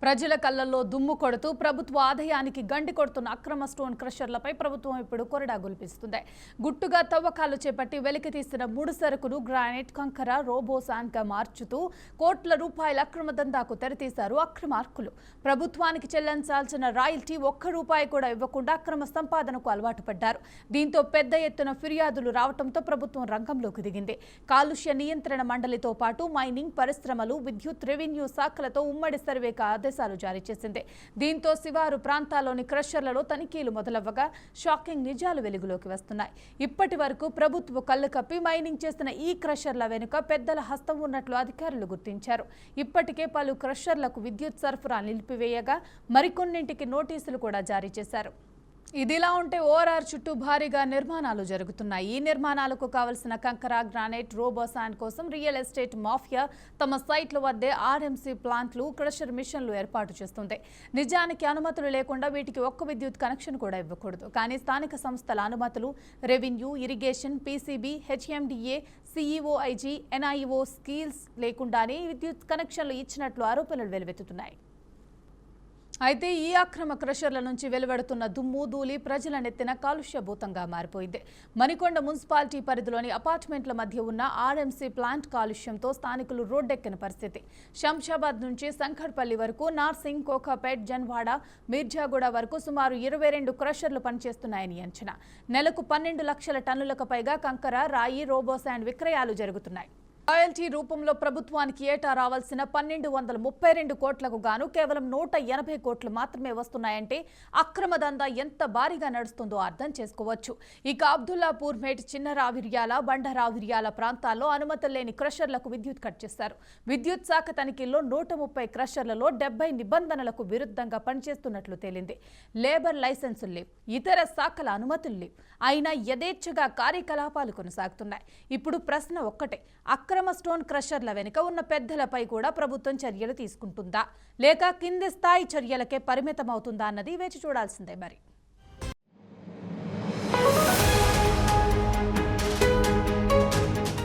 ప్రజల కళ్ళల్లో దుమ్ము కొడుతూ ప్రభుత్వ ఆదాయానికి గండి కొడుతున్న అక్రమ స్టోన్ క్రషర్లపై ప్రభుత్వం ఇప్పుడు కొరడా గొలిపిస్తుంది. గుట్టుగా తవ్వకాలు చేపట్టి వెలికి తీసిన ముడి సరుకును గ్రానైట్, కంకర, రోబో శాండ్గా మార్చుతూ కోట్ల రూపాయల అక్రమ దందాకు తెరతీశారు అక్రమార్కులు. ప్రభుత్వానికి చెల్లించాల్సిన రాయల్టీ ఒక్క రూపాయి కూడా ఇవ్వకుండా అక్రమ సంపాదనకు అలవాటు పడ్డారు. దీంతో పెద్ద ఎత్తున ఫిర్యాదులు రావడంతో ప్రభుత్వం రంగంలోకి దిగింది. కాలుష్య నియంత్రణ మండలితో పాటు మైనింగ్, పరిశ్రమలు, విద్యుత్, రెవెన్యూ శాఖలతో ఉమ్మడి సర్వేకు ఆదేశాలు జారీ చేసింది. దీంతో శివారు ప్రాంతాల్లోని క్రషర్లలో తనిఖీలు మొదలవ్వగా షాకింగ్ నిజాలు వెలుగులోకి వస్తున్నాయి. ఇప్పటి వరకు ప్రభుత్వ కళ్లు కప్పి మైనింగ్ చేసిన ఈ క్రషర్ల వెనుక పెద్దల హస్తం ఉన్నట్లు అధికారులు గుర్తించారు. ఇప్పటికే పలు క్రషర్లకు విద్యుత్ సరఫరా నిలిపివేయగా మరికొన్నింటికి నోటీసులు కూడా జారీ చేశారు. ఇదిలా ఉంటే ఓఆర్ఆర్ చుట్టూ భారీగా నిర్మాణాలు జరుగుతున్నాయి. ఈ నిర్మాణాలకు కావలసిన కంకర, గ్రానైట్, రోబో శాండ్ కోసం రియల్ ఎస్టేట్ మాఫియా తమ సైట్ల వద్దే ఆర్ఎంసీ ప్లాంట్లు, క్రషర్ మిషన్లు ఏర్పాటు చేస్తుంది. నిజానికి అనుమతులు లేకుండా వీటికి ఒక్క విద్యుత్ కనెక్షన్ కూడా ఇవ్వకూడదు. కానీ స్థానిక సంస్థల అనుమతులు, రెవెన్యూ, ఇరిగేషన్, పీసీబీ, హెచ్ఎండిఏ, సిఈఓఐజీ, ఎన్ఐఓ స్కీల్స్ లేకుండానే విద్యుత్ కనెక్షన్లు ఇచ్చినట్లు ఆరోపణలు వెలువెత్తుతున్నాయి. అయితే ఈ అక్రమ క్రషర్ల నుంచి వెలువడుతున్న దుమ్ము, ధూళి ప్రజల నెత్తిన కాలుష్యభూతంగా మారిపోయింది. మణికొండ మున్సిపాలిటీ పరిధిలోని అపార్ట్మెంట్ల మధ్య ఉన్న ఆర్ఎంసీ ప్లాంట్ కాలుష్యంతో స్థానికులు రోడ్డెక్కిన పరిస్థితి. శంషాబాద్ నుంచి సంఖడ్పల్లి వరకు, నార్సింగ్, కోకాపేట్, జన్వాడ, మీర్జాగూడ వరకు సుమారు 22 క్రషర్లు పనిచేస్తున్నాయని అంచనా. నెలకు 12 లక్షల టన్నులకు పైగా కంకర, రాయి, రోబో శాండ్ విక్రయాలు జరుగుతున్నాయి. రాయల్టీ రూపంలో ప్రభుత్వానికి ఏటా రావాల్సిన 1232 కోట్లకు గాను కేవలం 180 కోట్లు మాత్రమే వస్తున్నాయంటే అక్రమ దందా ఎంత భారీగా నడుస్తుందో అర్థం చేసుకోవచ్చు. ఇక అబ్దుల్లాపూర్, మేట్, చిన్న రావిర్యాల, బండ రావిర్యాల ప్రాంతాల్లో అనుమతులు లేని క్రషర్లకు విద్యుత్ కట్ చేశారు. విద్యుత్ శాఖ తనిఖీల్లో 130 క్రషర్లలో 70 నిబంధనలకు విరుద్ధంగా పనిచేస్తున్నట్లు తేలింది. లేబర్ లైసెన్సులు లేవు, ఇతర శాఖల అనుమతులు లేవు. అయినా యథేచ్ఛగా కార్యకలాపాలు కొనసాగుతున్నాయి. ఇప్పుడు ప్రశ్న ఒక్కటే, అక్రమ స్టోన్ క్రషర్ల వెనుక ఉన్న పెద్దలపై కూడా ప్రభుత్వం చర్యలు తీసుకుంటుందా, లేక కింది స్థాయి చర్యలకే పరిమితమవుతుందా అన్నది వేచి చూడాల్సిందే మరి.